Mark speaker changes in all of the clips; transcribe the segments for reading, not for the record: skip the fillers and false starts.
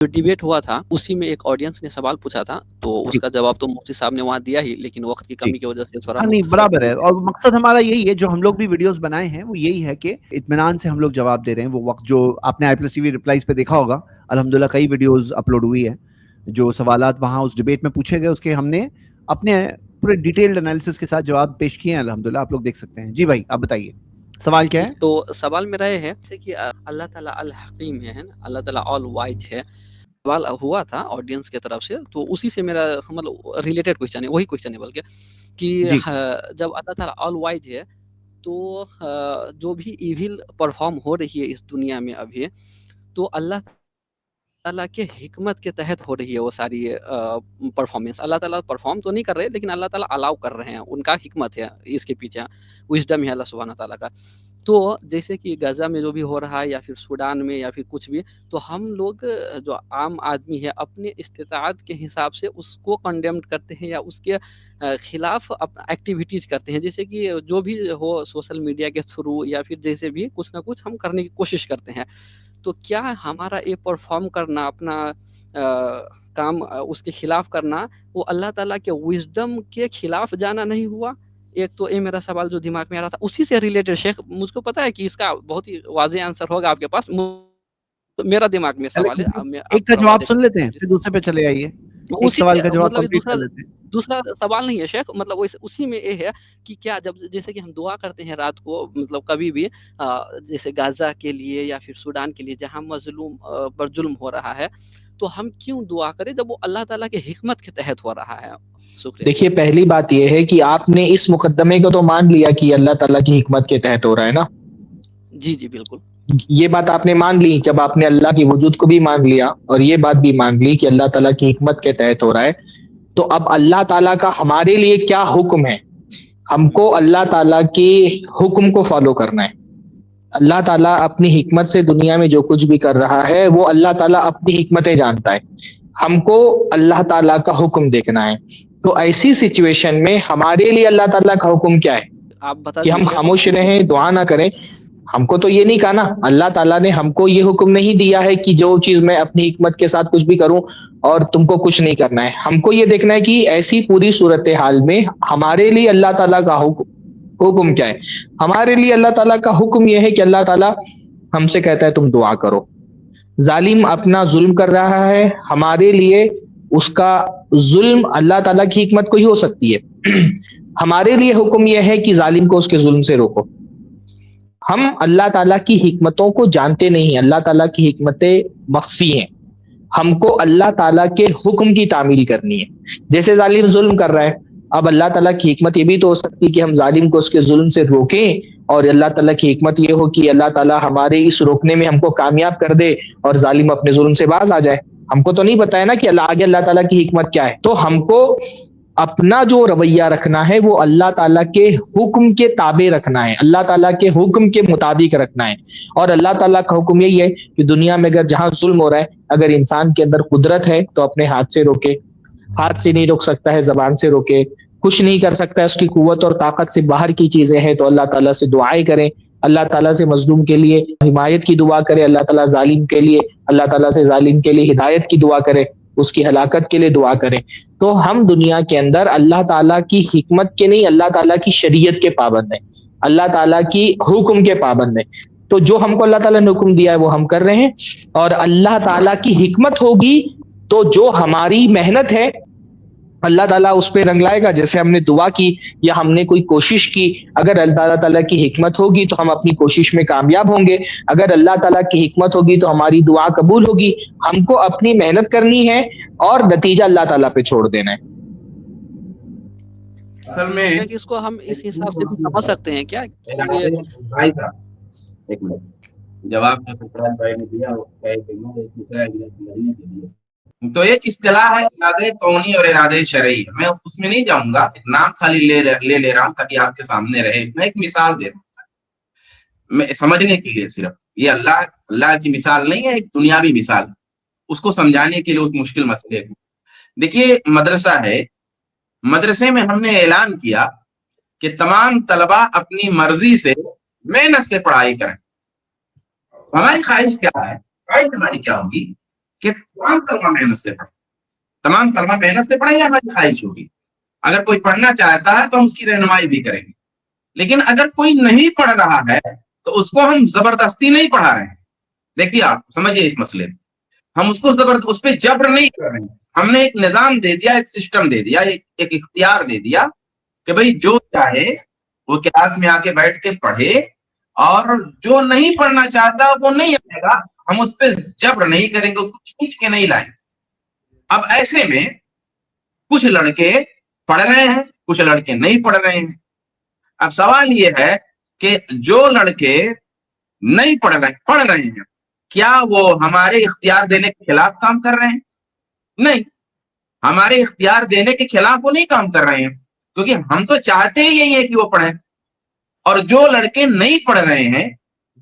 Speaker 1: جو ڈیبیٹ ہوا تھا اسی میں ایک آڈینس نے سوال پوچھا تھا، تو اس کا جواب تو مفتی صاحب نے وہاں دیا ہی، لیکن وقت کی کمی کی وجہ سے تھوڑا
Speaker 2: نہیں برابر ہے، اور مقصد ہمارا یہی ہے، جو ہم لوگ بھی ویڈیوز بنائے ہیں وہ یہی ہے کہ اطمینان سے ہم لوگ جواب دے رہے ہیں. وہ وقت جو آپ نے IPLS TV ریپلائز پہ دیکھا ہوگا، الحمدللہ کئی ویڈیوز اپلوڈ ہوئی ہے، جو سوالات وہاں اس ڈیبیٹ میں پوچھے گئے اس کے ہم نے اپنے پورے ڈیٹیلڈ انالیسس کے ساتھ جواب پیش کیے ہیں الحمدللہ. آپ لوگ دیکھ سکتے ہیں. جی بھائی آپ بتائیے سوال کیا ہے.
Speaker 1: تو سوال میرا یہ ہے کہ اللہ تعالیٰ الحکیم ہے نا، اللہ تعالیٰ آل وائز ہے. سوال ہوا تھا آڈینس کی طرف سے، تو اسی سے میرا مطلب ریلیٹڈ کوشچن ہے، وہی کوشچن ہے بلکہ کہ جب اللہ تعالیٰ آل وائز ہے تو جو بھی ایویل پرفارم ہو رہی ہے اس دنیا میں ابھی، تو اللہ تعالیٰ کے حکمت کے تحت ہو رہی ہے وہ ساری پرفارمنس. اللہ تعالیٰ پرفارم تو نہیں کر رہے، لیکن اللہ تعالیٰ الاؤ کر رہے ہیں، ان کا حکمت ہے اس کے پیچھے، وژڈم ہے اللہ سبحانہ تعالیٰ کا. تو جیسے کہ غزہ میں جو بھی ہو رہا ہے یا پھر سوڈان میں یا پھر کچھ بھی، تو ہم لوگ جو عام آدمی ہے اپنے استطاعت کے حساب سے اس کو کنڈیمڈ کرتے ہیں یا اس کے خلاف ایکٹیویٹیز کرتے ہیں، جیسے کہ جو بھی ہو سوشل میڈیا کے تھرو یا پھر جیسے بھی کچھ نہ کچھ ہم کرنے کی کوشش کرتے ہیں. تو کیا ہمارا یہ پرفارم کرنا، اپنا کام اس کے خلاف کرنا، وہ اللہ تعالیٰ کے وژڈم کے خلاف جانا نہیں ہوا؟ ایک تو یہ میرا سوال جو دماغ میں آ رہا تھا اسی سے ریلیٹڈ. شیخ مجھ کو پتا ہے کہ اس کا بہت ہی واضح آنسر ہوگا آپ کے پاس، میرا دماغ میں سوال ہے.
Speaker 2: ایک کا جواب سن لیتے ہیں پھر دوسرے پہ چلے آئیے. ایک سوال کا جواب کمپلیٹ کر لیتے ہیں.
Speaker 1: دوسرا سوال نہیں ہے شیخ، مطلب اسی میں یہ ہے کہ کیا جب جیسے کہ ہم دعا کرتے ہیں رات کو، مطلب کبھی بھی جیسے غزہ کے لیے یا پھر سوڈان کے لیے جہاں مظلوم پر ظلم ہو رہا ہے، تو ہم کیوں دعا کریں جب وہ اللہ تعالیٰ کے حکمت کے تحت ہو رہا ہے؟
Speaker 3: دیکھیے پہلی بات یہ ہے کہ آپ نے اس مقدمے کو تو مان لیا کہ اللہ تعالیٰ کی حکمت کے تحت ہو رہا ہے نا.
Speaker 1: جی جی بالکل،
Speaker 3: یہ بات آپ نے مان لی. جب آپ نے اللہ کی وجود کو بھی مان لیا اور یہ بات بھی مان لی کہ اللہ تعالیٰ کی حکمت کے تحت ہو رہا ہے، تو اب اللہ تعالیٰ کا ہمارے لیے کیا حکم ہے؟ ہم کو اللہ تعالیٰ کے حکم کو فالو کرنا ہے. اللہ تعالیٰ اپنی حکمت سے دنیا میں جو کچھ بھی کر رہا ہے وہ اللہ تعالیٰ اپنی حکمتیں جانتا ہے. ہم کو اللہ تعالیٰ کا حکم دیکھنا ہے. تو ایسی سچویشن میں ہمارے لیے اللہ تعالیٰ کا حکم کیا ہے؟
Speaker 1: آپ بتا
Speaker 3: کہ ہم خاموش رہیں، دعا نہ کریں. ہم کو تو یہ نہیں کہا نا، اللہ تعالیٰ نے ہم کو یہ حکم نہیں دیا ہے کہ جو چیز میں اپنی حکمت کے ساتھ کچھ بھی کروں اور تم کو کچھ نہیں کرنا ہے. ہم کو یہ دیکھنا ہے کہ ایسی پوری صورتحال میں ہمارے لیے اللہ تعالیٰ کا حکم کیا ہے. ہمارے لیے اللہ تعالیٰ کا حکم یہ ہے کہ اللہ تعالیٰ ہم سے کہتا ہے تم دعا کرو. ظالم اپنا ظلم کر رہا ہے، ہمارے لیے اس کا ظلم اللہ تعالیٰ کی حکمت کو ہی ہو سکتی ہے. ہمارے لیے حکم یہ ہے کہ ظالم کو اس کے ظلم سے روکو. ہم اللہ تعالیٰ کی حکمتوں کو جانتے نہیں، اللہ تعالیٰ کی حکمتیں مخفی ہیں. ہم کو اللہ تعالیٰ کے حکم کی تعمیل کرنی ہے. جیسے ظالم ظلم کر رہا ہے، اب اللہ تعالیٰ کی حکمت یہ بھی تو ہو سکتی ہے کہ ہم ظالم کو اس کے ظلم سے روکیں، اور اللہ تعالیٰ کی حکمت یہ ہو کہ اللہ تعالیٰ ہمارے اس روکنے میں ہم کو کامیاب کر دے اور ظالم اپنے ظلم سے باز آ جائے. ہم کو تو نہیں پتا ہے نا کہ آگے اللہ تعالیٰ کی حکمت کیا ہے. تو ہم کو اپنا جو رویہ رکھنا ہے وہ اللہ تعالیٰ کے حکم کے تابع رکھنا ہے، اللہ تعالیٰ کے حکم کے مطابق رکھنا ہے. اور اللہ تعالیٰ کا حکم یہی ہے کہ دنیا میں اگر جہاں ظلم ہو رہا ہے، اگر انسان کے اندر قدرت ہے تو اپنے ہاتھ سے روکے. ہاتھ سے نہیں روک سکتا ہے زبان سے روکے. کچھ نہیں کر سکتا ہے، اس کی قوت اور طاقت سے باہر کی چیزیں ہیں، تو اللہ تعالیٰ سے دعائیں کریں. اللہ تعالیٰ سے مظلوم کے لیے حمایت کی دعا کرے، اللہ تعالیٰ ظالم کے لیے، اللہ تعالیٰ سے ظالم کے لیے ہدایت کی دعا کرے، اس کی ہلاکت کے لیے دعا کریں. تو ہم دنیا کے اندر اللہ تعالیٰ کی حکمت کے نہیں، اللہ تعالیٰ کی شریعت کے پابند ہیں، اللہ تعالیٰ کی حکم کے پابند ہیں. تو جو ہم کو اللہ تعالیٰ نے حکم دیا ہے وہ ہم کر رہے ہیں، اور اللہ تعالیٰ کی حکمت ہوگی تو جو ہماری محنت ہے اللہ تعالیٰ اس پہ رنگ لائے گا. جیسے ہم نے دعا کی یا ہم نے کوئی کوشش کی، اگر اللہ تعالیٰ کی حکمت ہوگی تو ہم اپنی کوشش میں کامیاب ہوں گے. اگر اللہ تعالیٰ کی حکمت ہوگی تو ہماری دعا قبول ہوگی. ہم کو اپنی محنت کرنی ہے اور نتیجہ اللہ تعالیٰ پہ چھوڑ دینا ہے.
Speaker 4: اصل میں
Speaker 1: اس کو ہم اس حساب سے سمجھ سکتے ہیں کیا؟
Speaker 4: بھائی صاحب ایک منٹ، جواب جو فسران بھائی نے دیا وہ تو ایک اصطلاح ہے ارادے کونی اور ارادے شرعی. میں اس میں نہیں جاؤں گا، نام خالی لے رہا ہوں تاکہ آپ کے سامنے رہے. میں ایک مثال دے رہا ہوں میں سمجھنے کے لیے، صرف یہ اللہ کی مثال نہیں ہے، ایک دنیاوی مثال، اس کو سمجھانے کے لیے اس مشکل مسئلے کو. دیکھیے مدرسہ ہے، مدرسے میں ہم نے اعلان کیا کہ تمام طلبہ اپنی مرضی سے محنت سے پڑھائی کریں. ہماری خواہش کیا ہے؟ خواہش ہماری کیا ہوگی کہ तमाम कलमा मेहनत से पढ़े, तमाम कलमा मेहनत से पढ़े, हमारी ख्वाहिश होगी। अगर कोई पढ़ना चाहता है तो हम उसकी रहनुमाई भी करेंगे, लेकिन अगर कोई नहीं पढ़ रहा है तो उसको हम जबरदस्ती नहीं पढ़ा रहे हैं। देखिए आप समझिए इस मसले में, हम उसको उस पे जबर नहीं कर रहे हैं। हमने एक निजाम दे दिया, एक सिस्टम दे दिया, एक इख्तियार दे दिया कि भाई जो चाहे वो क्लास में आके बैठ के पढ़े, और जो नहीं पढ़ना चाहता वो नहीं आएगा, हम उस पर जबर नहीं करेंगे, उसको खींच के नहीं लाएंगे। अब ऐसे में कुछ लड़के पढ़ रहे हैं, कुछ लड़के नहीं पढ़ रहे हैं। अब सवाल ये है कि जो लड़के नहीं पढ़ रहे हैं, क्या वो हमारे इख्तियार देने के खिलाफ काम कर रहे हैं? नहीं, हमारे इख्तियार देने के खिलाफ वो नहीं काम कर रहे हैं, क्योंकि हम तो चाहते ही यही है कि वो पढ़ें। और जो लड़के नहीं पढ़ रहे हैं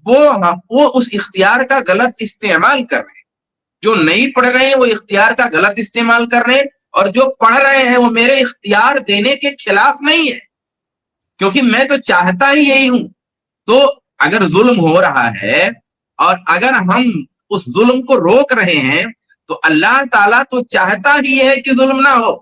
Speaker 4: वो उस इख्तियार का गलत इस्तेमाल कर रहे हैं। जो नहीं पढ़ रहे हैं वो इख्तियार का गलत इस्तेमाल कर रहे हैं, और जो पढ़ रहे हैं वो मेरे इख्तियार देने के खिलाफ नहीं है, क्योंकि मैं तो चाहता ही यही हूं। तो अगर जुल्म हो रहा है और अगर हम उस जुल्म को रोक रहे हैं, तो अल्लाह ताला तो चाहता ही है कि जुल्म ना हो।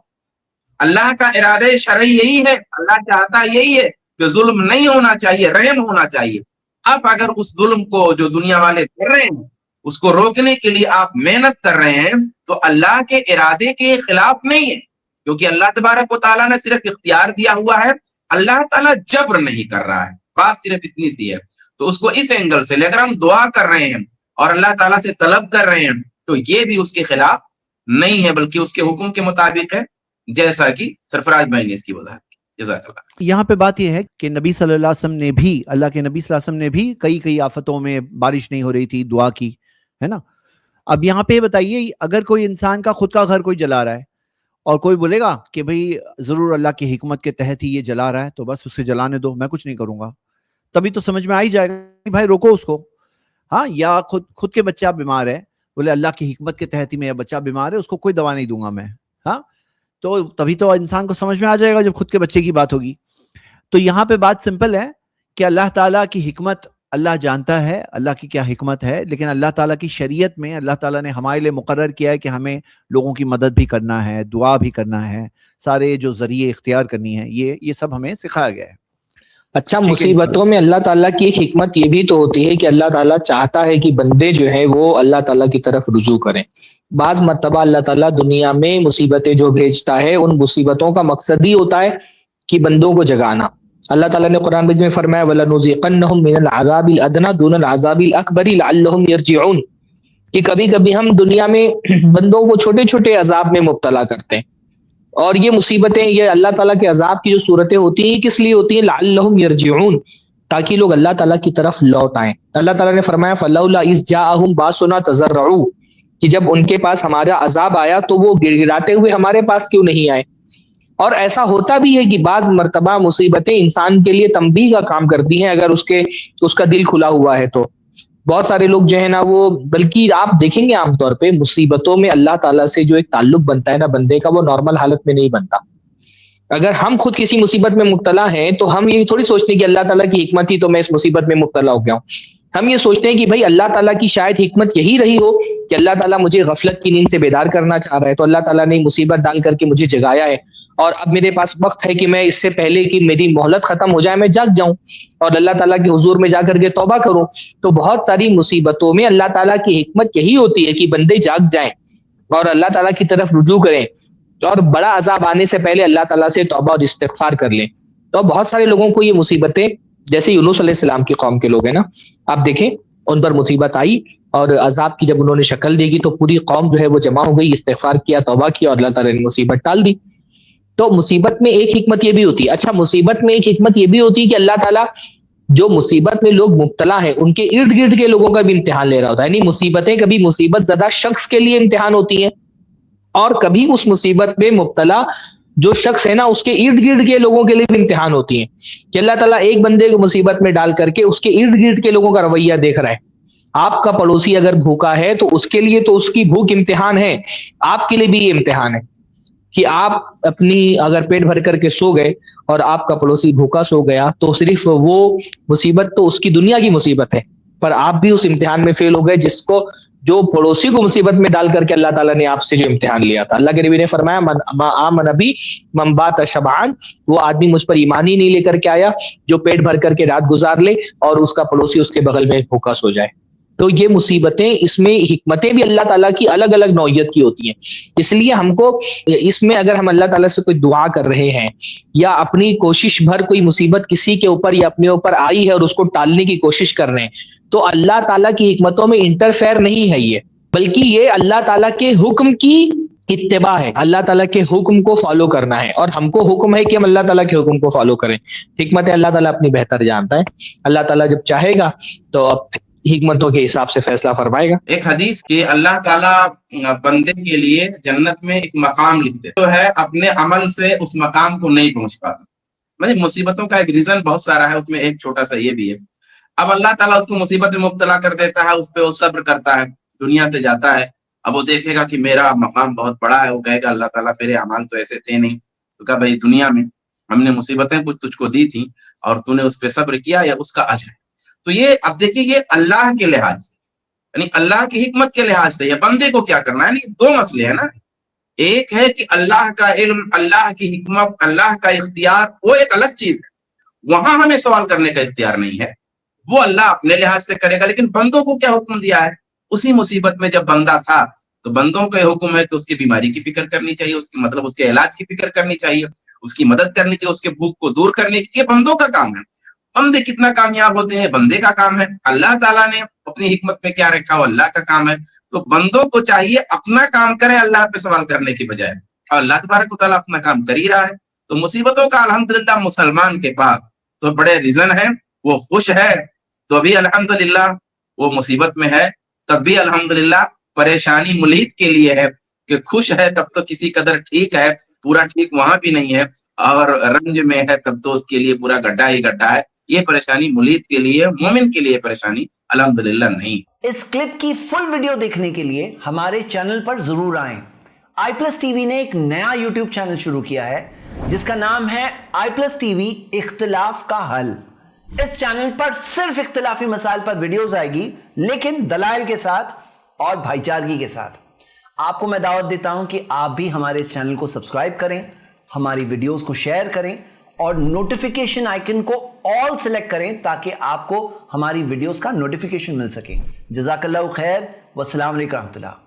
Speaker 4: अल्लाह का इरादे शरई यही है, अल्लाह चाहता यही है कि जुल्म नहीं होना चाहिए, रहम होना चाहिए। अब अगर उस जुल्म को जो दुनिया वाले कर रहे हैं उसको रोकने के लिए आप मेहनत कर रहे हैं, तो अल्लाह के इरादे के खिलाफ नहीं है, क्योंकि अल्लाह तबारक व तआला ने सिर्फ इख्तियार दिया हुआ है, अल्लाह ताला जबर नहीं कर रहा है। बात सिर्फ इतनी सी है। तो उसको इस एंगल से लेकर हम दुआ कर रहे हैं और अल्लाह ताला से तलब कर रहे हैं, तो ये भी उसके खिलाफ नहीं है, बल्कि उसके हुक्म के मुताबिक है, जैसा कि सरफराज भाई ने इसकी वजाहत की। जज़ाकल्लाह।
Speaker 2: यहाँ पे बात यह है कि नबी सल्लल्लाहु अलैहि वसल्लम ने भी, अल्लाह के नबी सल्लल्लाहु अलैहि वसल्लम ने भी कई आफतों में बारिश नहीं हो रही थी, दुआ की, है ना। अब यहाँ पे बताइए, अगर कोई इंसान का खुद का घर कोई जला रहा है और कोई बोलेगा कि भाई जरूर अल्लाह की हिकमत के तहत ही ये जला रहा है, तो बस उसे जलाने दो, मैं कुछ नहीं करूंगा, तभी तो समझ में आ ही जाएगा कि भाई रोको उसको। हाँ, या खुद के बच्चा बीमार है, बोले अल्लाह की हिकमत के तहत ही मेरा बच्चा बीमार है, उसको कोई दवा नहीं दूंगा मैं, हाँ, तो तभी तो इंसान को समझ में आ जाएगा जब खुद के बच्चे की बात होगी। तो यहाँ पे बात सिंपल है कि अल्लाह ताला की हिकमत अल्लाह जानता है, अल्लाह की क्या हिकमत है, लेकिन अल्लाह ताला की शरीयत में अल्लाह ताला ने हमारे लिए मुकर्रर किया है कि हमें लोगों की मदद भी करना है, दुआ भी करना है, सारे जो जरिए इख्तियार करनी है, ये सब हमें सिखाया गया है।
Speaker 3: अच्छा, मुसीबतों में अल्लाह ताला की एक हिकमत ये भी तो होती है कि अल्लाह ताला चाहता है कि बंदे जो है वो अल्लाह ताला की तरफ रुजू करें। बाज मर्तबा अल्लाह ताला दुनिया में मुसीबतें जो भेजता है, उन मुसीबतों का मकसद ही होता है कि बंदों को जगाना। अल्लाह ताला ने कुरान में फरमाया, वलनुज़िक़न्नहुम मिनल अज़ाबिल अदना दूनल अज़ाबिल अकबरी लअल्लहुम यरजिऊन, कि कभी कभी हम दुनिया में बंदों को छोटे छोटे अजाब में मुब्तला करते हैं। और ये मुसीबतें, ये अल्लाह ताला के अजाब की जो सूरतें होती हैं, किस लिए होती हैं? लअल्लहुम यरजिऊन, ताकि लोग अल्लाह ताला की तरफ लौट आए। अल्लाह ताला ने फरमाया, फलौला इज़ जाअहुम बासुना तज़र्रऊ, कि जब उनके पास हमारा अजाब आया तो वो गिड़गिड़ाते हुए हमारे पास क्यों नहीं आए। और ऐसा होता भी है कि बाज मर्तबा मुसीबतें इंसान के लिए तंबीह का काम करती हैं, अगर उसका दिल खुला हुआ है तो। बहुत सारे लोग जो है ना वो, बल्कि आप देखेंगे आमतौर पे मुसीबतों में अल्लाह ताला से जो एक ताल्लुक बनता है ना बंदे का, वो नॉर्मल हालत में नहीं बनता। अगर हम खुद किसी मुसीबत में मुब्तला हैं तो हम ये थोड़ी सोचते हैं कि अल्लाह ताला की हिकमत ही तो मैं इस मुसीबत में मुब्तला हो गया हूँ। हम ये सोचते हैं कि भाई अल्लाह ताला की शायद हिकमत यही रही हो कि अल्लाह ताला मुझे गफलत की नींद से बेदार करना चाह रहा है, तो अल्लाह ताला ने मुसीबत डाल करके मुझे जगाया है, और अब मेरे पास वक्त है कि मैं इससे पहले कि मेरी मोहलत खत्म हो जाए मैं जाग जाऊं और अल्लाह ताला के हुजूर में जाकर के तौबा करूं। तो बहुत सारी मुसीबतों में अल्लाह ताला की हिकमत यही होती है कि बंदे जाग जाएं और अल्लाह ताला की तरफ रुजू करें, और बड़ा अजाब आने से पहले अल्लाह ताला से तौबा और इस्तिग़फ़ार कर लें। तो बहुत सारे लोगों को ये मुसीबतें, जैसे यूनुस अलैहिस्सलाम की कौम के लोग हैं ना, आप देखें उन पर मुसीबत आई और अजाब की जब उन्होंने शक्ल देगी तो पूरी कौम जो है वो जमा हो गई, इस्तिग़फ़ार किया, तौबा किया और अल्लाह ताला ने मुसीबत टाल दी। तो मुसीबत में एक हिकमत ये भी होती है। अच्छा, मुसीबत में एक हिकमत ये भी होती है कि अल्लाह ताला जो मुसीबत में लोग मुब्तला हैं उनके इर्द गिर्द के लोगों का भी इम्तिहान ले रहा होता है। यानी मुसीबतें कभी मुसीबत ज़दा शख्स के लिए इम्तिहान होती हैं, और कभी उस मुसीबत में मुब्तला जो शख्स है ना उसके इर्द गिर्द के लोगों के लिए भी इम्तिहान होती है, कि अल्लाह ताला एक बंदे को मुसीबत में डाल करके उसके इर्द गिर्द के लोगों का रवैया देख रहा है। आपका पड़ोसी अगर भूखा है तो उसके लिए तो उसकी भूख इम्तिहान है, आपके लिए भी ये इम्तिहान है कि आप अपनी अगर पेट भर करके सो गए और आपका पड़ोसी भूखा सो गया तो सिर्फ वो मुसीबत तो उसकी दुनिया की मुसीबत है, पर आप भी उस इम्तिहान में फेल हो गए जिसको जो पड़ोसी को मुसीबत में डाल करके अल्लाह ताला ने आपसे जो इम्तिहान लिया था। अल्लाह के नबी ने फरमाया आमन नबी मन बात शबान, वो आदमी मुझ पर ईमान ही नहीं लेकर के आया जो पेट भर करके रात गुजार ले और उसका पड़ोसी उसके बगल में भूखा सो जाए। तो ये मुसीबतें, इसमें हिकमतें भी अल्लाह ताला की अलग अलग नौइयत की होती हैं। इसलिए हमको इसमें अगर हम अल्लाह ताला से कोई दुआ कर रहे हैं या अपनी कोशिश भर कोई मुसीबत किसी के ऊपर या अपने ऊपर आई है और उसको टालने की कोशिश कर रहे हैं, तो अल्लाह ताला की हिकमतों में इंटरफेयर नहीं है ये, बल्कि ये अल्लाह ताला के हुक्म की इत्तिबा है, अल्लाह ताला के हुक्म को फॉलो करना है। और हमको हुक्म है कि हम अल्लाह ताला के हुक्म को फॉलो करें। हिकमत अल्लाह ताला अपनी बेहतर जानता है। अल्लाह ताला जब चाहेगा तो अब हिकमतों के हिसाब से फैसला फरमाएगा।
Speaker 4: एक हदीस के अल्लाह ताला बंदे के लिए जन्नत में एक मकाम लिखते तो है, अपने अमल से उस मकाम को नहीं पहुंच पाता। मतलब मुसीबतों का एक रीजन बहुत सारा है, उसमें एक छोटा सा ये भी है। अब अल्लाह ताला उसको मुसीबत में मुब्तला कर देता है, उस पर वो सब्र करता है, दुनिया से जाता है। अब वो देखेगा कि मेरा मकाम बहुत बड़ा है, वो कहेगा अल्लाह ताला मेरे अमाल तो ऐसे थे नहीं। तो कहा भाई दुनिया में हमने मुसीबतें कुछ तुझको दी थी और तूने उस पर सब्र किया, या उसका अजर है। तो ये अब देखिए, ये अल्लाह के लिहाज से, यानी अल्लाह की हिकमत के लिहाज से, या बंदे को क्या करना है। यानी दो मसले है ना, एक है कि अल्लाह का इल्म, अल्लाह की हिकमत, अल्लाह का इख्तियार, वो एक अलग चीज है, वहां हमें सवाल करने का इख्तियार नहीं है, वो अल्लाह अपने लिहाज से करेगा। लेकिन बंदों को क्या हुक्म दिया है, उसी मुसीबत में जब बंदा था तो बंदों का हुक्म है कि उसकी बीमारी की फिक्र करनी चाहिए, उसकी मतलब उसके इलाज की फिक्र करनी चाहिए, उसकी मदद करनी चाहिए, उसके भूख को दूर करनी चाहिए। ये बंदों का काम है। बंदे कितना कामयाब होते हैं, बंदे का काम है। अल्लाह ताला ने अपनी हिकमत में क्या रखा, वो अल्लाह का काम है। तो बंदों को चाहिए अपना काम करे, अल्लाह पे सवाल करने की बजाय। और अल्लाह तबारक व तआला अपना काम कर ही रहा है। तो मुसीबतों का अल्हम्दुलिल्लाह मुसलमान के पास तो बड़े रीजन है, वो खुश है तो भी अल्हम्दुलिल्लाह, वो मुसीबत में है तब भी अल्हम्दुलिल्लाह, परेशानी मुलीत के लिए है कि खुश है तब तो किसी कदर ठीक है, पूरा ठीक वहां भी नहीं है, और रंज में है तब तो उसके लिए पूरा गड्ढा ही गड्ढा है। ये परेशानी मुलीत के लिए, मोमिन के लिए परेशानी अल्हम्दुलिल्लाह नहीं।
Speaker 5: इस क्लिप की फुल वीडियो देखने के लिए हमारे चैनल पर जरूर आएं। iPlus TV ने एक नया YouTube चैनल शुरू किया है जिसका नाम है iPlus TV इख्तिलाफ का हल। इस चैनल पर सिर्फ इख्तिलाफी मसाइल पर वीडियोस आएगी, लेकिन दलाइल के साथ और भाईचारगी के साथ। आपको मैं दावत देता हूं कि आप भी हमारे इस चैनल को सब्सक्राइब करें, हमारी वीडियोस को शेयर करें और नोटिफिकेशन आइकन को ऑल सेलेक्ट करें ताकि आपको हमारी वीडियोस का नोटिफिकेशन मिल सके। जज़ाकल्लाहु खैर, वस्सलाम अलैकुम रहमतुल्लाह।